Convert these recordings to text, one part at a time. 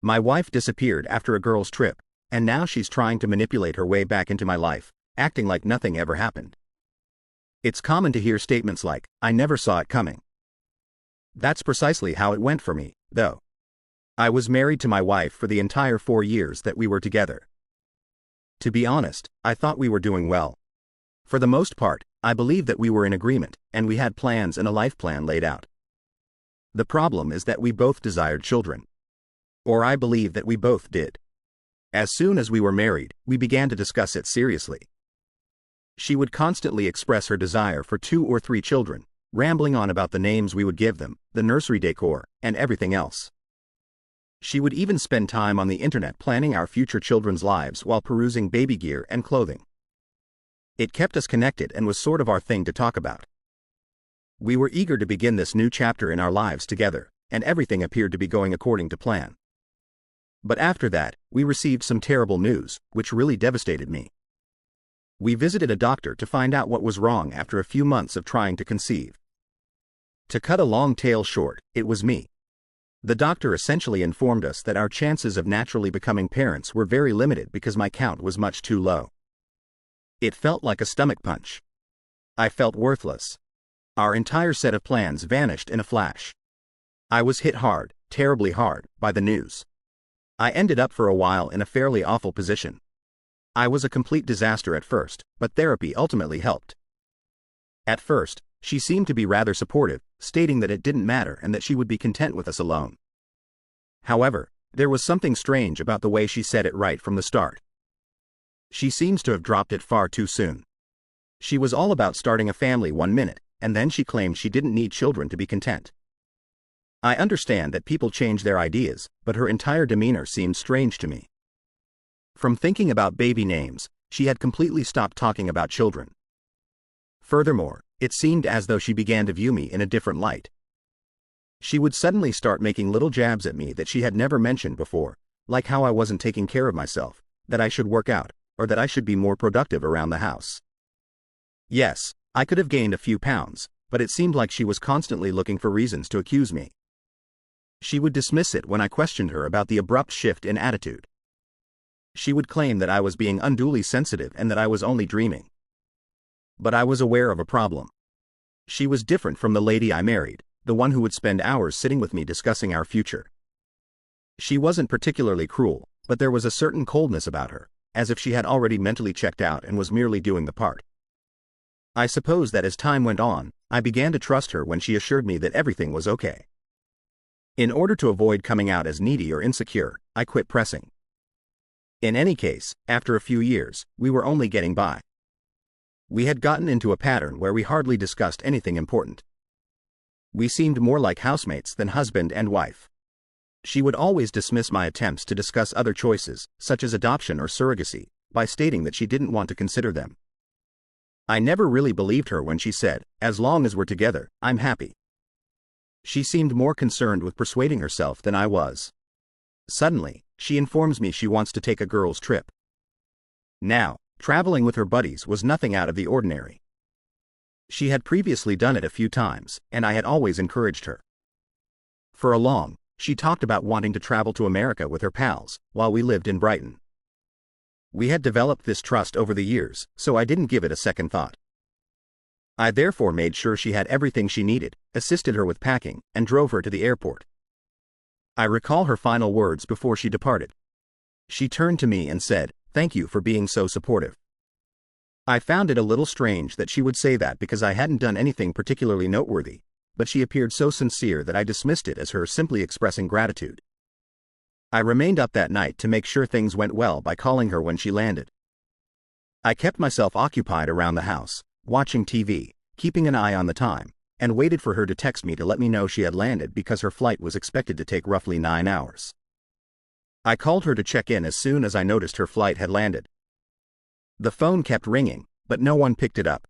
My wife disappeared after a girl's trip, and now she's trying to manipulate her way back into my life, acting like nothing ever happened. It's common to hear statements like, "I never saw it coming." That's precisely how it went for me, though. I was married to my wife for the entire 4 years that we were together. To be honest, I thought we were doing well. For the most part, I believed that we were in agreement, and we had plans and a life plan laid out. The problem is that we both desired children. Or I believe that we both did. As soon as we were married, we began to discuss it seriously. She would constantly express her desire for 2 or 3 children, rambling on about the names we would give them, the nursery decor, and everything else. She would even spend time on the internet planning our future children's lives while perusing baby gear and clothing. It kept us connected and was sort of our thing to talk about. We were eager to begin this new chapter in our lives together, and everything appeared to be going according to plan. But after that, we received some terrible news, which really devastated me. We visited a doctor to find out what was wrong after a few months of trying to conceive. To cut a long tale short, it was me. The doctor essentially informed us that our chances of naturally becoming parents were very limited because my count was much too low. It felt like a stomach punch. I felt worthless. Our entire set of plans vanished in a flash. I was hit hard, terribly hard, by the news. I ended up for a while in a fairly awful position. I was a complete disaster at first, but therapy ultimately helped. At first, she seemed to be rather supportive, stating that it didn't matter and that she would be content with us alone. However, there was something strange about the way she said it right from the start. She seems to have dropped it far too soon. She was all about starting a family one minute, and then she claimed she didn't need children to be content. I understand that people change their ideas, but her entire demeanor seemed strange to me. From thinking about baby names, she had completely stopped talking about children. Furthermore, it seemed as though she began to view me in a different light. She would suddenly start making little jabs at me that she had never mentioned before, like how I wasn't taking care of myself, that I should work out, or that I should be more productive around the house. Yes, I could have gained a few pounds, but it seemed like she was constantly looking for reasons to accuse me. She would dismiss it when I questioned her about the abrupt shift in attitude. She would claim that I was being unduly sensitive and that I was only dreaming. But I was aware of a problem. She was different from the lady I married, the one who would spend hours sitting with me discussing our future. She wasn't particularly cruel, but there was a certain coldness about her, as if she had already mentally checked out and was merely doing the part. I suppose that as time went on, I began to trust her when she assured me that everything was okay. In order to avoid coming out as needy or insecure, I quit pressing. In any case, after a few years, we were only getting by. We had gotten into a pattern where we hardly discussed anything important. We seemed more like housemates than husband and wife. She would always dismiss my attempts to discuss other choices, such as adoption or surrogacy, by stating that she didn't want to consider them. I never really believed her when she said, "As long as we're together, I'm happy." She seemed more concerned with persuading herself than I was. Suddenly, she informs me she wants to take a girls' trip. Now, traveling with her buddies was nothing out of the ordinary. She had previously done it a few times, and I had always encouraged her. For a long, she talked about wanting to travel to America with her pals, while we lived in Brighton. We had developed this trust over the years, so I didn't give it a second thought. I therefore made sure she had everything she needed, assisted her with packing, and drove her to the airport. I recall her final words before she departed. She turned to me and said, "Thank you for being so supportive." I found it a little strange that she would say that because I hadn't done anything particularly noteworthy, but she appeared so sincere that I dismissed it as her simply expressing gratitude. I remained up that night to make sure things went well by calling her when she landed. I kept myself occupied around the house, watching TV, keeping an eye on the time, and waited for her to text me to let me know she had landed because her flight was expected to take roughly 9 hours. I called her to check in as soon as I noticed her flight had landed. The phone kept ringing, but no one picked it up.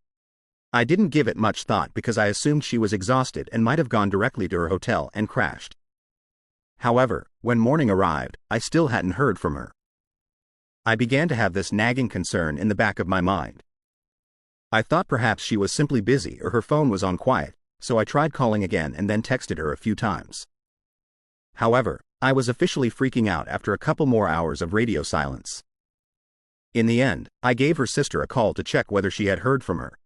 I didn't give it much thought because I assumed she was exhausted and might have gone directly to her hotel and crashed. However, when morning arrived, I still hadn't heard from her. I began to have this nagging concern in the back of my mind. I thought perhaps she was simply busy or her phone was on quiet, so I tried calling again and then texted her a few times. However, I was officially freaking out after a couple more hours of radio silence. In the end, I gave her sister a call to check whether she had heard from her.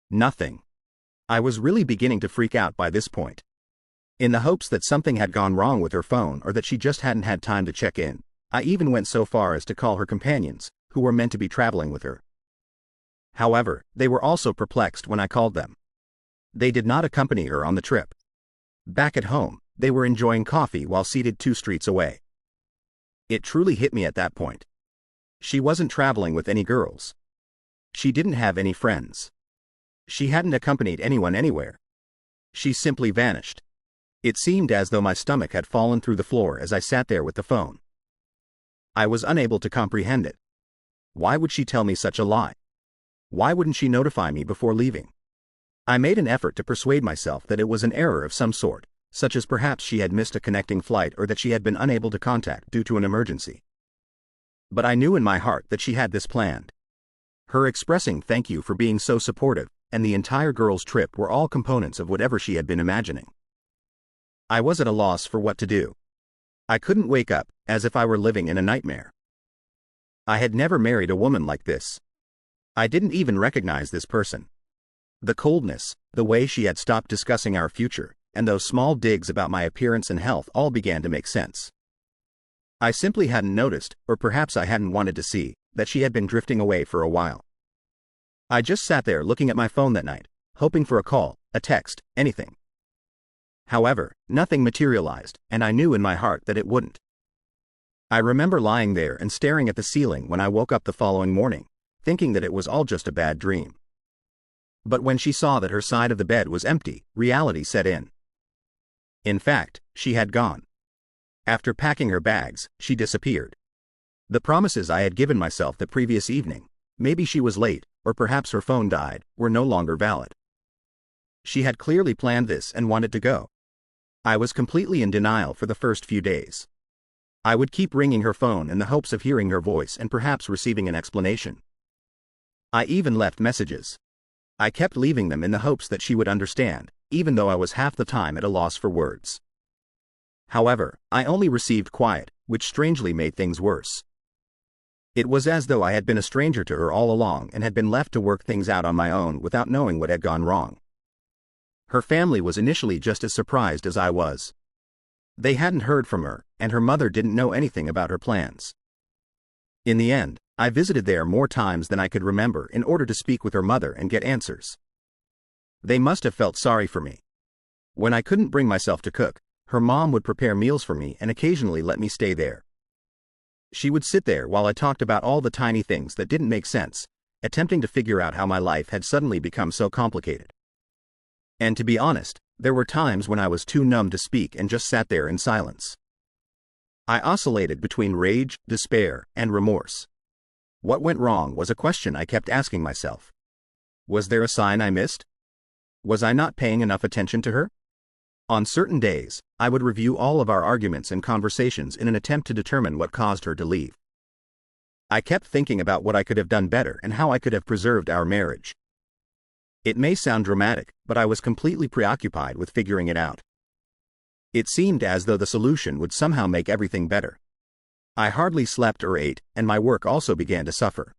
Nothing. I was really beginning to freak out by this point. In the hopes that something had gone wrong with her phone or that she just hadn't had time to check in, I even went so far as to call her companions, who were meant to be traveling with her. However, they were also perplexed when I called them. They did not accompany her on the trip. Back at home, they were enjoying coffee while seated 2 streets away. It truly hit me at that point. She wasn't traveling with any girls. She didn't have any friends. She hadn't accompanied anyone anywhere. She simply vanished. It seemed as though my stomach had fallen through the floor as I sat there with the phone. I was unable to comprehend it. Why would she tell me such a lie? Why wouldn't she notify me before leaving? I made an effort to persuade myself that it was an error of some sort, such as perhaps she had missed a connecting flight or that she had been unable to contact due to an emergency. But I knew in my heart that she had this planned. Her expressing thank you for being so supportive, and the entire girls' trip were all components of whatever she had been imagining. I was at a loss for what to do. I couldn't wake up, as if I were living in a nightmare. I had never married a woman like this. I didn't even recognize this person. The coldness, the way she had stopped discussing our future, and those small digs about my appearance and health all began to make sense. I simply hadn't noticed, or perhaps I hadn't wanted to see, that she had been drifting away for a while. I just sat there looking at my phone that night, hoping for a call, a text, anything. However, nothing materialized, and I knew in my heart that it wouldn't. I remember lying there and staring at the ceiling when I woke up the following morning, thinking that it was all just a bad dream. But when she saw that her side of the bed was empty, reality set in. In fact, she had gone. After packing her bags, she disappeared. The promises I had given myself the previous evening, maybe she was late, or perhaps her phone died, were no longer valid. She had clearly planned this and wanted to go. I was completely in denial for the first few days. I would keep ringing her phone in the hopes of hearing her voice and perhaps receiving an explanation. I even left messages. I kept leaving them in the hopes that she would understand, even though I was half the time at a loss for words. However, I only received quiet, which strangely made things worse. It was as though I had been a stranger to her all along and had been left to work things out on my own without knowing what had gone wrong. Her family was initially just as surprised as I was. They hadn't heard from her, and her mother didn't know anything about her plans. In the end, I visited there more times than I could remember in order to speak with her mother and get answers. They must have felt sorry for me. When I couldn't bring myself to cook, her mom would prepare meals for me and occasionally let me stay there. She would sit there while I talked about all the tiny things that didn't make sense, attempting to figure out how my life had suddenly become so complicated. And to be honest, there were times when I was too numb to speak and just sat there in silence. I oscillated between rage, despair, and remorse. What went wrong was a question I kept asking myself. Was there a sign I missed? Was I not paying enough attention to her? On certain days, I would review all of our arguments and conversations in an attempt to determine what caused her to leave. I kept thinking about what I could have done better and how I could have preserved our marriage. It may sound dramatic, but I was completely preoccupied with figuring it out. It seemed as though the solution would somehow make everything better. I hardly slept or ate, and my work also began to suffer.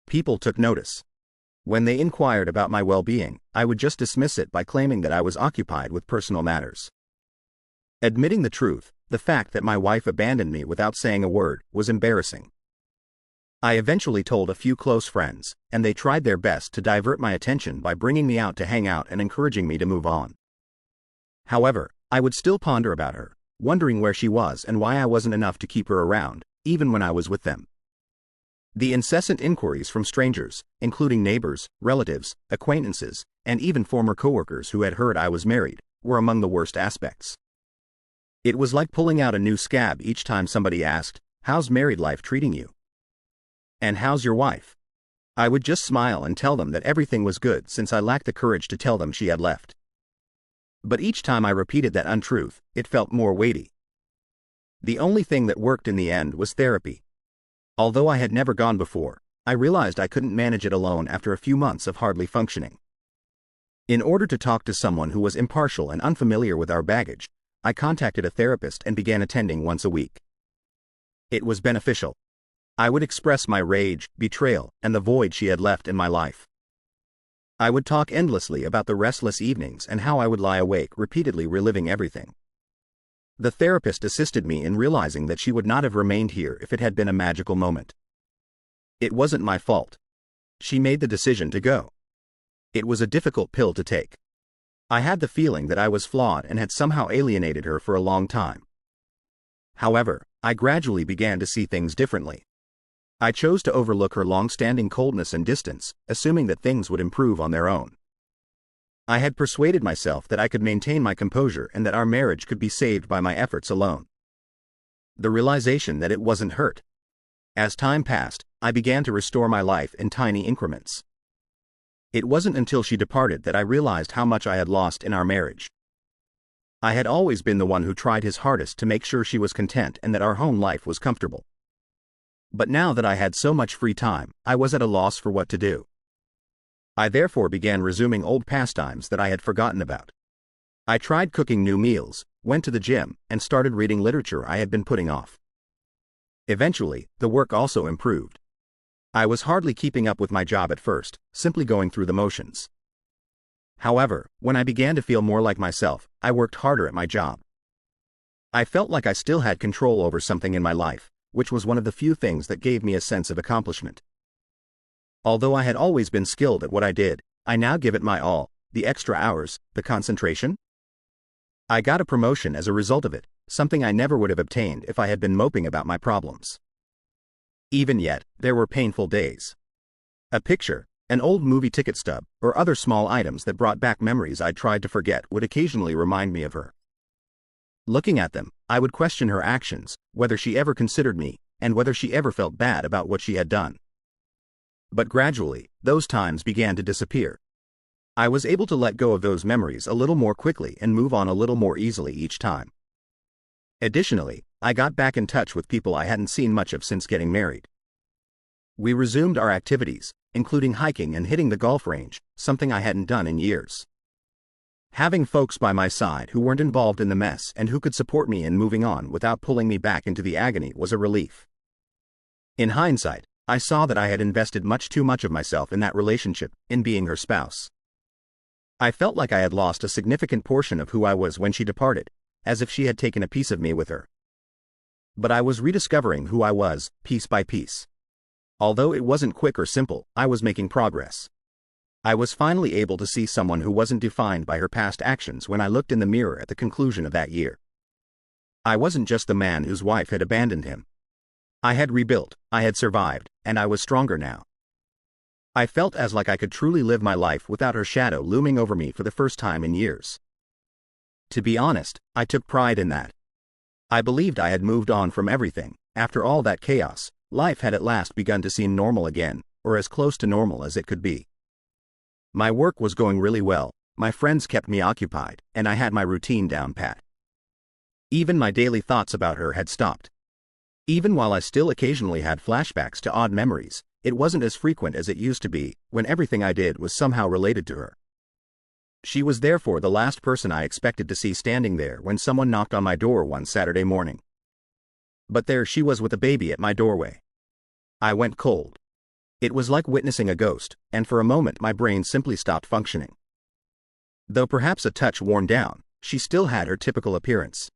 People took notice. When they inquired about my well-being, I would just dismiss it by claiming that I was occupied with personal matters. Admitting the truth, the fact that my wife abandoned me without saying a word, was embarrassing. I eventually told a few close friends, and they tried their best to divert my attention by bringing me out to hang out and encouraging me to move on. However, I would still ponder about her, wondering where she was and why I wasn't enough to keep her around, even when I was with them. The incessant inquiries from strangers, including neighbors, relatives, acquaintances, and even former coworkers who had heard I was married, were among the worst aspects. It was like pulling out a new scab each time somebody asked, "How's married life treating you? And how's your wife?" I would just smile and tell them that everything was good since I lacked the courage to tell them she had left. But each time I repeated that untruth, it felt more weighty. The only thing that worked in the end was therapy. Although I had never gone before, I realized I couldn't manage it alone after a few months of hardly functioning. In order to talk to someone who was impartial and unfamiliar with our baggage, I contacted a therapist and began attending once a week. It was beneficial. I would express my rage, betrayal, and the void she had left in my life. I would talk endlessly about the restless evenings and how I would lie awake repeatedly reliving everything. The therapist assisted me in realizing that she would not have remained here if it had been a magical moment. It wasn't my fault. She made the decision to go. It was a difficult pill to take. I had the feeling that I was flawed and had somehow alienated her for a long time. However, I gradually began to see things differently. I chose to overlook her long-standing coldness and distance, assuming that things would improve on their own. I had persuaded myself that I could maintain my composure and that our marriage could be saved by my efforts alone. The realization that it wasn't hurt. As time passed, I began to restore my life in tiny increments. It wasn't until she departed that I realized how much I had lost in our marriage. I had always been the one who tried his hardest to make sure she was content and that our home life was comfortable. But now that I had so much free time, I was at a loss for what to do. I therefore began resuming old pastimes that I had forgotten about. I tried cooking new meals, went to the gym, and started reading literature I had been putting off. Eventually, the work also improved. I was hardly keeping up with my job at first, simply going through the motions. However, when I began to feel more like myself, I worked harder at my job. I felt like I still had control over something in my life, which was one of the few things that gave me a sense of accomplishment. Although I had always been skilled at what I did, I now give it my all, the extra hours, the concentration. I got a promotion as a result of it, something I never would have obtained if I had been moping about my problems. Even yet, there were painful days. A picture, an old movie ticket stub, or other small items that brought back memories I'd tried to forget would occasionally remind me of her. Looking at them, I would question her actions, whether she ever considered me, and whether she ever felt bad about what she had done. But gradually, those times began to disappear. I was able to let go of those memories a little more quickly and move on a little more easily each time. Additionally, I got back in touch with people I hadn't seen much of since getting married. We resumed our activities, including hiking and hitting the golf range, something I hadn't done in years. Having folks by my side who weren't involved in the mess and who could support me in moving on without pulling me back into the agony was a relief. In hindsight, I saw that I had invested much too much of myself in that relationship, in being her spouse. I felt like I had lost a significant portion of who I was when she departed, as if she had taken a piece of me with her. But I was rediscovering who I was, piece by piece. Although it wasn't quick or simple, I was making progress. I was finally able to see someone who wasn't defined by her past actions when I looked in the mirror at the conclusion of that year. I wasn't just the man whose wife had abandoned him. I had rebuilt, I had survived, and I was stronger now. I felt as like I could truly live my life without her shadow looming over me for the first time in years. To be honest, I took pride in that. I believed I had moved on from everything. After all that chaos, life had at last begun to seem normal again, or as close to normal as it could be. My work was going really well, my friends kept me occupied, and I had my routine down pat. Even my daily thoughts about her had stopped. Even while I still occasionally had flashbacks to odd memories, it wasn't as frequent as it used to be, when everything I did was somehow related to her. She was therefore the last person I expected to see standing there when someone knocked on my door one Saturday morning. But there she was with a baby at my doorway. I went cold. It was like witnessing a ghost, and for a moment my brain simply stopped functioning. Though perhaps a touch worn down, she still had her typical appearance.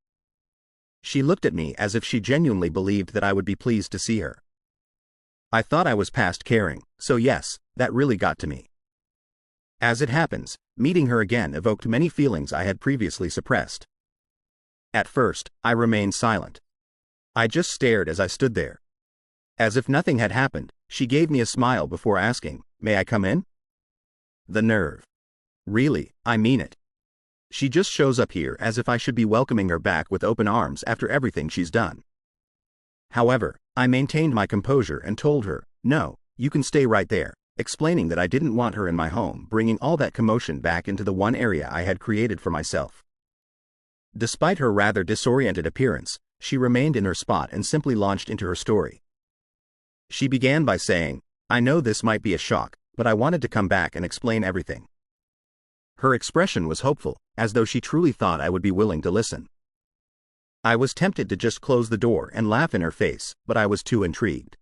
She looked at me as if she genuinely believed that I would be pleased to see her. I thought I was past caring, so yes, that really got to me. As it happens, meeting her again evoked many feelings I had previously suppressed. At first, I remained silent. I just stared as I stood there. As if nothing had happened, she gave me a smile before asking, "May I come in?" The nerve. Really, I mean it. She just shows up here as if I should be welcoming her back with open arms after everything she's done. However, I maintained my composure and told her, "No, you can stay right there," explaining that I didn't want her in my home, bringing all that commotion back into the one area I had created for myself. Despite her rather disoriented appearance, she remained in her spot and simply launched into her story. She began by saying, "I know this might be a shock, but I wanted to come back and explain everything." Her expression was hopeful, as though she truly thought I would be willing to listen. I was tempted to just close the door and laugh in her face, but I was too intrigued.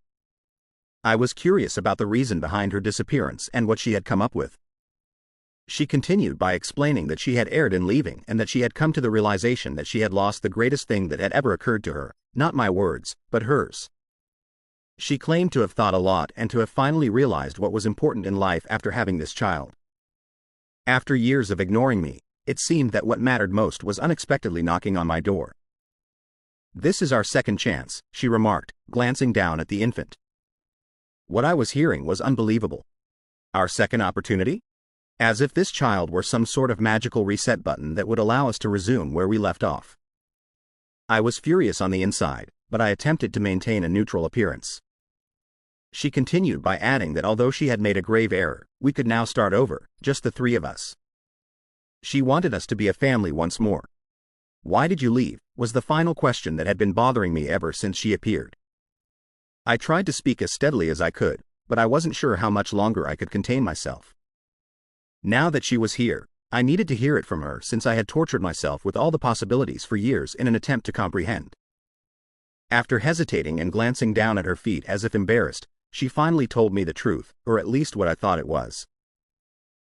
I was curious about the reason behind her disappearance and what she had come up with. She continued by explaining that she had erred in leaving and that she had come to the realization that she had lost the greatest thing that had ever occurred to her, not my words, but hers. She claimed to have thought a lot and to have finally realized what was important in life after having this child. After years of ignoring me, it seemed that what mattered most was unexpectedly knocking on my door. "This is our second chance," she remarked, glancing down at the infant. What I was hearing was unbelievable. Our second opportunity? As if this child were some sort of magical reset button that would allow us to resume where we left off. I was furious on the inside, but I attempted to maintain a neutral appearance. She continued by adding that although she had made a grave error, we could now start over, just the three of us. She wanted us to be a family once more. "Why did you leave?" was the final question that had been bothering me ever since she appeared. I tried to speak as steadily as I could, but I wasn't sure how much longer I could contain myself. Now that she was here, I needed to hear it from her since I had tortured myself with all the possibilities for years in an attempt to comprehend. After hesitating and glancing down at her feet as if embarrassed, she finally told me the truth, or at least what I thought it was.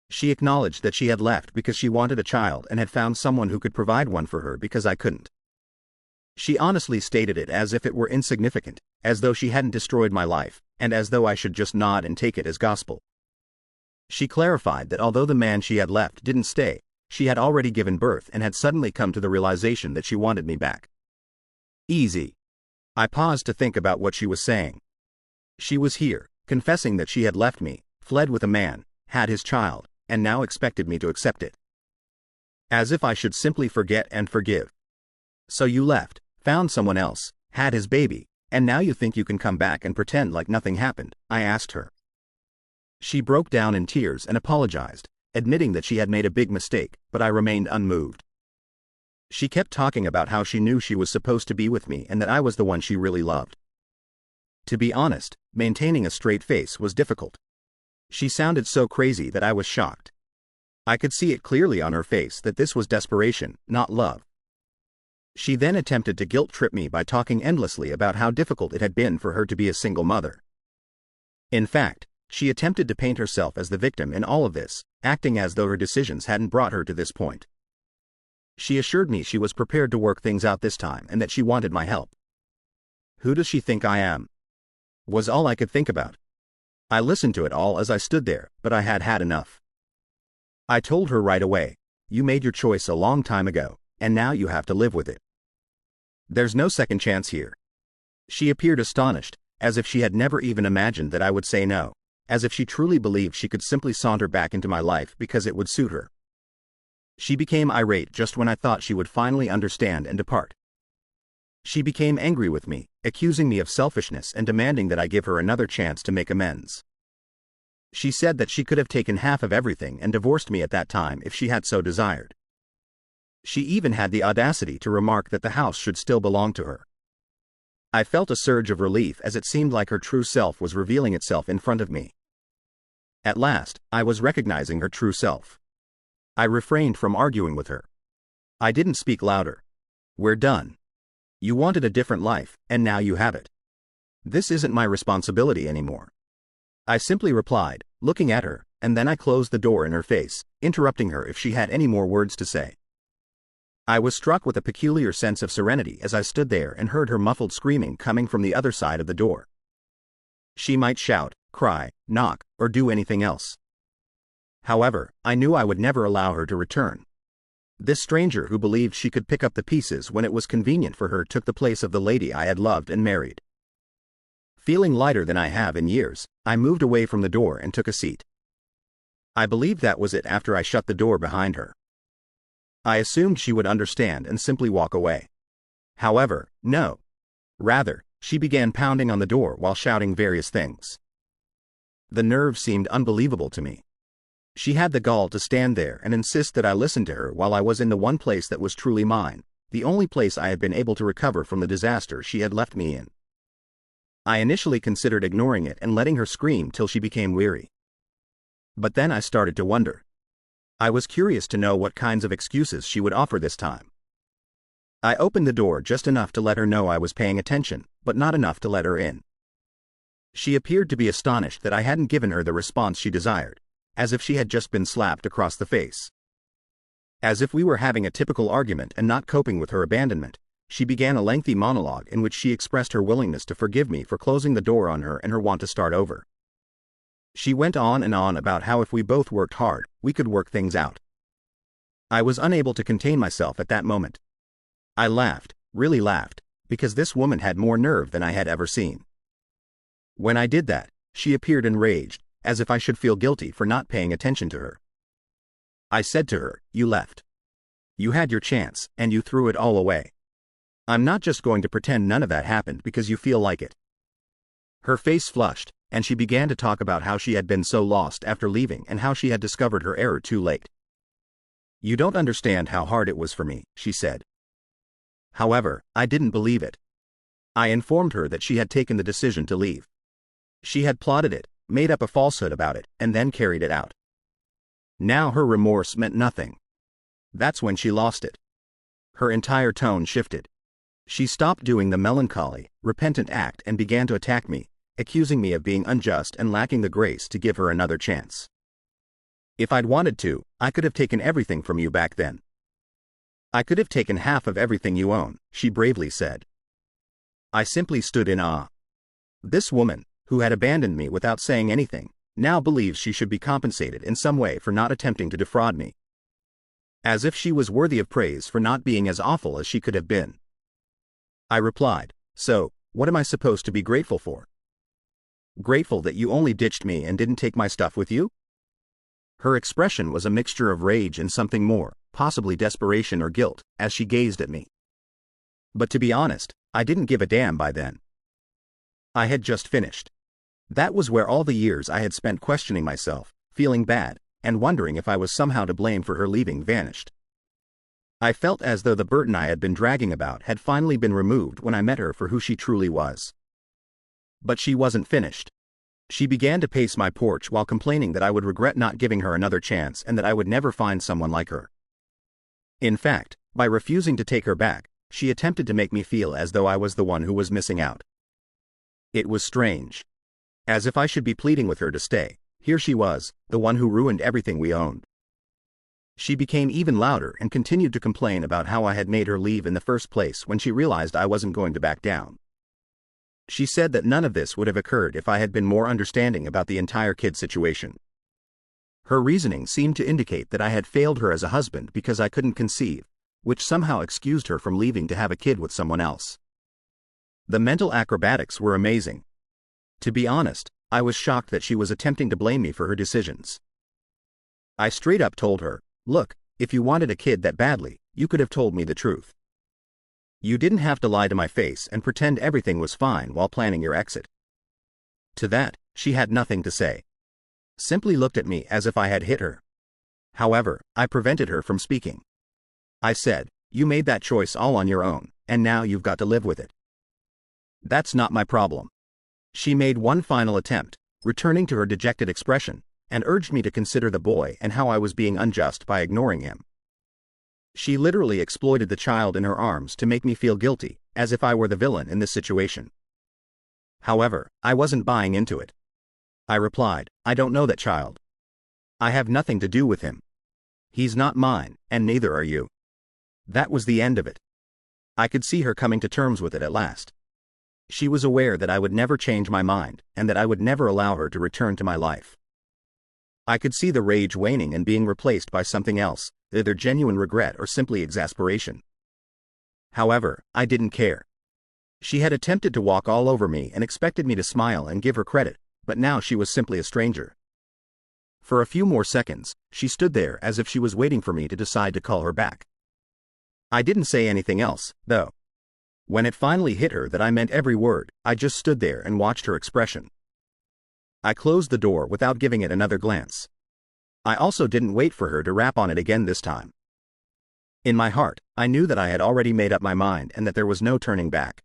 She acknowledged that she had left because she wanted a child and had found someone who could provide one for her because I couldn't. She honestly stated it as if it were insignificant, as though she hadn't destroyed my life, and as though I should just nod and take it as gospel. She clarified that although the man she had left didn't stay, she had already given birth and had suddenly come to the realization that she wanted me back. Easy. I paused to think about what she was saying. She was here, confessing that she had left me, fled with a man, had his child, and now expected me to accept it. As if I should simply forget and forgive. "So you left, found someone else, had his baby, and now you think you can come back and pretend like nothing happened?" I asked her. She broke down in tears and apologized, admitting that she had made a big mistake, but I remained unmoved. She kept talking about how she knew she was supposed to be with me and that I was the one she really loved. To be honest, maintaining a straight face was difficult. She sounded so crazy that I was shocked. I could see it clearly on her face that this was desperation, not love. She then attempted to guilt-trip me by talking endlessly about how difficult it had been for her to be a single mother. In fact, she attempted to paint herself as the victim in all of this, acting as though her decisions hadn't brought her to this point. She assured me she was prepared to work things out this time and that she wanted my help. "Who does she think I am?" was all I could think about. I listened to it all as I stood there, but I had had enough. I told her right away, "You made your choice a long time ago, and now you have to live with it. There's no second chance here." She appeared astonished, as if she had never even imagined that I would say no, as if she truly believed she could simply saunter back into my life because it would suit her. She became irate just when I thought she would finally understand and depart. She became angry with me, accusing me of selfishness and demanding that I give her another chance to make amends. She said that she could have taken half of everything and divorced me at that time if she had so desired. She even had the audacity to remark that the house should still belong to her. I felt a surge of relief as it seemed like her true self was revealing itself in front of me. At last, I was recognizing her true self. I refrained from arguing with her. I didn't speak louder. "We're done. You wanted a different life, and now you have it. This isn't my responsibility anymore." I simply replied, looking at her, and then I closed the door in her face, interrupting her if she had any more words to say. I was struck with a peculiar sense of serenity as I stood there and heard her muffled screaming coming from the other side of the door. She might shout, cry, knock, or do anything else. However, I knew I would never allow her to return. This stranger who believed she could pick up the pieces when it was convenient for her took the place of the lady I had loved and married. Feeling lighter than I have in years, I moved away from the door and took a seat. I believed that was it after I shut the door behind her. I assumed she would understand and simply walk away. However, no. Rather, she began pounding on the door while shouting various things. The nerve seemed unbelievable to me. She had the gall to stand there and insist that I listen to her while I was in the one place that was truly mine, the only place I had been able to recover from the disaster she had left me in. I initially considered ignoring it and letting her scream till she became weary. But then I started to wonder. I was curious to know what kinds of excuses she would offer this time. I opened the door just enough to let her know I was paying attention, but not enough to let her in. She appeared to be astonished that I hadn't given her the response she desired, as if she had just been slapped across the face. As if we were having a typical argument and not coping with her abandonment, she began a lengthy monologue in which she expressed her willingness to forgive me for closing the door on her and her want to start over. She went on and on about how if we both worked hard, we could work things out. I was unable to contain myself at that moment. I laughed, really laughed, because this woman had more nerve than I had ever seen. When I did that, she appeared enraged, as if I should feel guilty for not paying attention to her. I said to her, "You left. You had your chance, and you threw it all away. I'm not just going to pretend none of that happened because you feel like it." Her face flushed, and she began to talk about how she had been so lost after leaving and how she had discovered her error too late. "You don't understand how hard it was for me," she said. However, I didn't believe it. I informed her that she had taken the decision to leave. She had plotted it, made up a falsehood about it, and then carried it out. Now her remorse meant nothing. That's when she lost it. Her entire tone shifted. She stopped doing the melancholy, repentant act and began to attack me, accusing me of being unjust and lacking the grace to give her another chance. "If I'd wanted to, I could have taken everything from you back then. I could have taken half of everything you own," she bravely said. I simply stood in awe. This woman, who had abandoned me without saying anything, now believes she should be compensated in some way for not attempting to defraud me. As if she was worthy of praise for not being as awful as she could have been. I replied, "So, what am I supposed to be grateful for? Grateful that you only ditched me and didn't take my stuff with you?" Her expression was a mixture of rage and something more, possibly desperation or guilt, as she gazed at me. But to be honest, I didn't give a damn by then. I had just finished. That was where all the years I had spent questioning myself, feeling bad, and wondering if I was somehow to blame for her leaving vanished. I felt as though the burden I had been dragging about had finally been removed when I met her for who she truly was. But she wasn't finished. She began to pace my porch while complaining that I would regret not giving her another chance and that I would never find someone like her. In fact, by refusing to take her back, she attempted to make me feel as though I was the one who was missing out. It was strange. As if I should be pleading with her to stay, here she was, the one who ruined everything we owned. She became even louder and continued to complain about how I had made her leave in the first place when she realized I wasn't going to back down. She said that none of this would have occurred if I had been more understanding about the entire kid situation. Her reasoning seemed to indicate that I had failed her as a husband because I couldn't conceive, which somehow excused her from leaving to have a kid with someone else. The mental acrobatics were amazing. To be honest, I was shocked that she was attempting to blame me for her decisions. I straight up told her, "Look, if you wanted a kid that badly, you could have told me the truth. You didn't have to lie to my face and pretend everything was fine while planning your exit." To that, she had nothing to say. Simply looked at me as if I had hit her. However, I prevented her from speaking. I said, "You made that choice all on your own, and now you've got to live with it. That's not my problem." She made one final attempt, returning to her dejected expression, and urged me to consider the boy and how I was being unjust by ignoring him. She literally exploited the child in her arms to make me feel guilty, as if I were the villain in this situation. However, I wasn't buying into it. I replied, "I don't know that child. I have nothing to do with him. He's not mine, and neither are you." That was the end of it. I could see her coming to terms with it at last. She was aware that I would never change my mind, and that I would never allow her to return to my life. I could see the rage waning and being replaced by something else, either genuine regret or simply exasperation. However, I didn't care. She had attempted to walk all over me and expected me to smile and give her credit, but now she was simply a stranger. For a few more seconds, she stood there as if she was waiting for me to decide to call her back. I didn't say anything else, though. When it finally hit her that I meant every word, I just stood there and watched her expression. I closed the door without giving it another glance. I also didn't wait for her to rap on it again this time. In my heart, I knew that I had already made up my mind and that there was no turning back.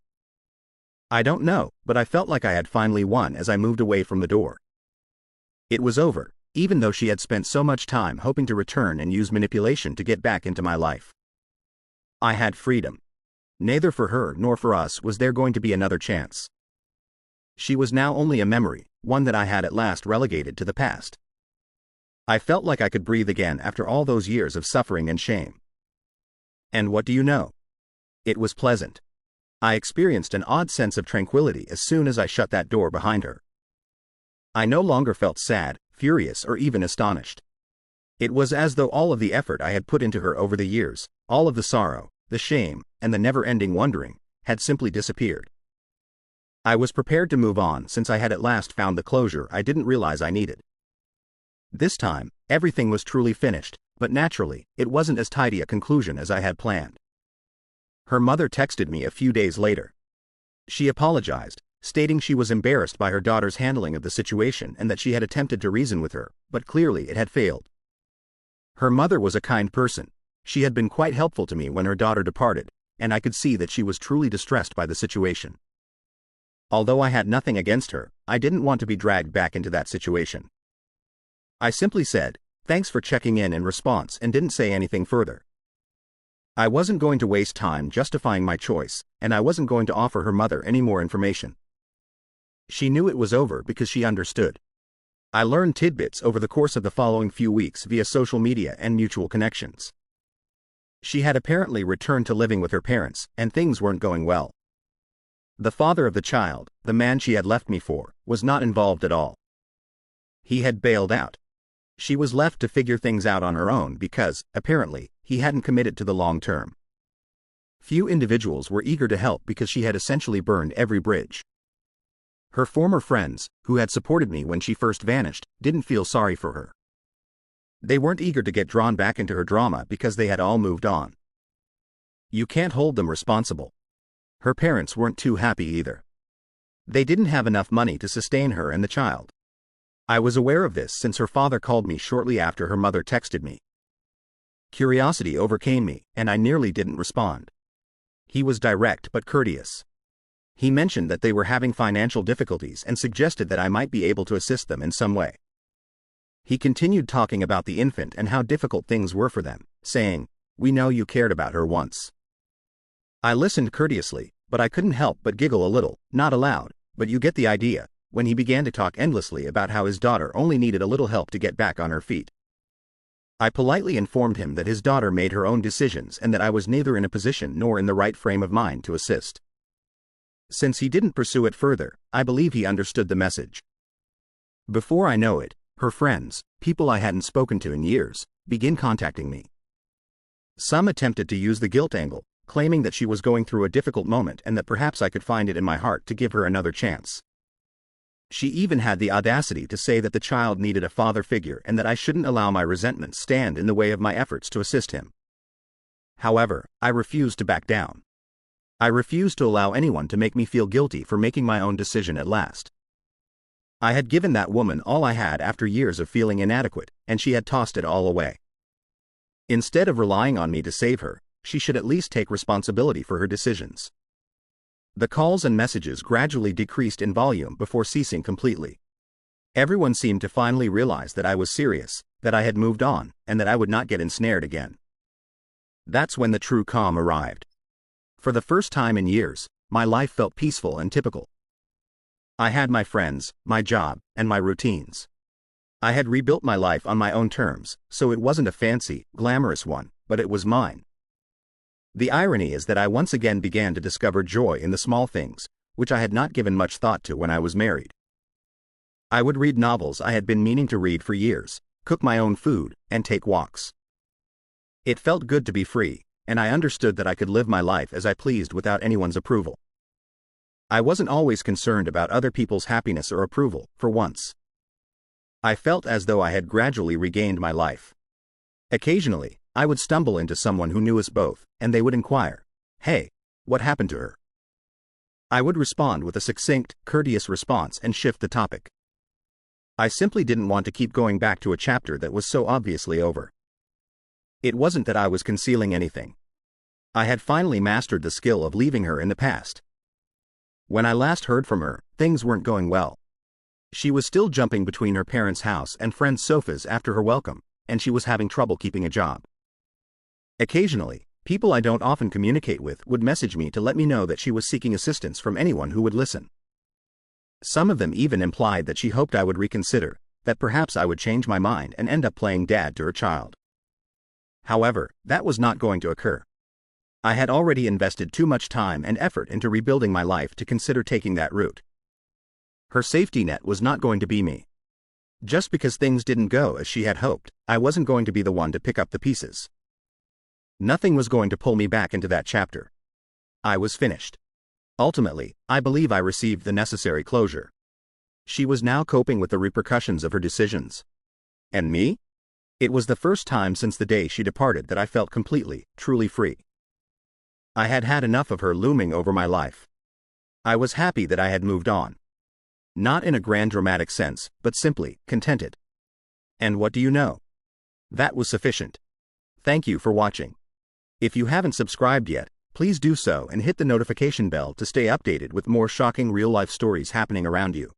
I don't know, but I felt like I had finally won as I moved away from the door. It was over, even though she had spent so much time hoping to return and use manipulation to get back into my life. I had freedom. Neither for her nor for us was there going to be another chance. She was now only a memory, one that I had at last relegated to the past. I felt like I could breathe again after all those years of suffering and shame. And what do you know? It was pleasant. I experienced an odd sense of tranquility as soon as I shut that door behind her. I no longer felt sad, furious, or even astonished. It was as though all of the effort I had put into her over the years, all of the sorrow, the shame, and the never-ending wondering, had simply disappeared. I was prepared to move on since I had at last found the closure I didn't realize I needed. This time, everything was truly finished, but naturally, it wasn't as tidy a conclusion as I had planned. Her mother texted me a few days later. She apologized, stating she was embarrassed by her daughter's handling of the situation and that she had attempted to reason with her, but clearly it had failed. Her mother was a kind person. She had been quite helpful to me when her daughter departed, and I could see that she was truly distressed by the situation. Although I had nothing against her, I didn't want to be dragged back into that situation. I simply said, "Thanks for checking in response," and didn't say anything further. I wasn't going to waste time justifying my choice, and I wasn't going to offer her mother any more information. She knew it was over because she understood. I learned tidbits over the course of the following few weeks via social media and mutual connections. She had apparently returned to living with her parents, and things weren't going well. The father of the child, the man she had left me for, was not involved at all. He had bailed out. She was left to figure things out on her own because, apparently, he hadn't committed to the long term. Few individuals were eager to help because she had essentially burned every bridge. Her former friends, who had supported me when she first vanished, didn't feel sorry for her. They weren't eager to get drawn back into her drama because they had all moved on. You can't hold them responsible. Her parents weren't too happy either. They didn't have enough money to sustain her and the child. I was aware of this since her father called me shortly after her mother texted me. Curiosity overcame me, and I nearly didn't respond. He was direct but courteous. He mentioned that they were having financial difficulties and suggested that I might be able to assist them in some way. He continued talking about the infant and how difficult things were for them, saying, "We know you cared about her once." I listened courteously, but I couldn't help but giggle a little, not aloud, but you get the idea, when he began to talk endlessly about how his daughter only needed a little help to get back on her feet. I politely informed him that his daughter made her own decisions and that I was neither in a position nor in the right frame of mind to assist. Since he didn't pursue it further, I believe he understood the message. Before I know it, her friends, people I hadn't spoken to in years, began contacting me. Some attempted to use the guilt angle, claiming that she was going through a difficult moment and that perhaps I could find it in my heart to give her another chance. She even had the audacity to say that the child needed a father figure and that I shouldn't allow my resentment stand in the way of my efforts to assist him. However, I refused to back down. I refused to allow anyone to make me feel guilty for making my own decision at last. I had given that woman all I had after years of feeling inadequate, and she had tossed it all away. Instead of relying on me to save her, she should at least take responsibility for her decisions. The calls and messages gradually decreased in volume before ceasing completely. Everyone seemed to finally realize that I was serious, that I had moved on, and that I would not get ensnared again. That's when the true calm arrived. For the first time in years, my life felt peaceful and typical. I had my friends, my job, and my routines. I had rebuilt my life on my own terms, so it wasn't a fancy, glamorous one, but it was mine. The irony is that I once again began to discover joy in the small things, which I had not given much thought to when I was married. I would read novels I had been meaning to read for years, cook my own food, and take walks. It felt good to be free, and I understood that I could live my life as I pleased without anyone's approval. I wasn't always concerned about other people's happiness or approval, for once. I felt as though I had gradually regained my life. Occasionally, I would stumble into someone who knew us both, and they would inquire, "Hey, what happened to her?" I would respond with a succinct, courteous response and shift the topic. I simply didn't want to keep going back to a chapter that was so obviously over. It wasn't that I was concealing anything. I had finally mastered the skill of leaving her in the past. When I last heard from her, things weren't going well. She was still jumping between her parents' house and friends' sofas after her welcome, and she was having trouble keeping a job. Occasionally, People I don't often communicate with would message me to let me know that she was seeking assistance from anyone who would listen. Some of them even implied that she hoped I would reconsider, that perhaps I would change my mind and end up playing dad to her child. However, that was not going to occur. I had already invested too much time and effort into rebuilding my life to consider taking that route. Her safety net was not going to be me. Just because things didn't go as she had hoped, I wasn't going to be the one to pick up the pieces. Nothing was going to pull me back into that chapter. I was finished. Ultimately, I believe I received the necessary closure. She was now coping with the repercussions of her decisions. And me? It was the first time since the day she departed that I felt completely, truly free. I had had enough of her looming over my life. I was happy that I had moved on. Not in a grand dramatic sense, but simply contented. And what do you know? That was sufficient. Thank you for watching. If you haven't subscribed yet, please do so and hit the notification bell to stay updated with more shocking real-life stories happening around you.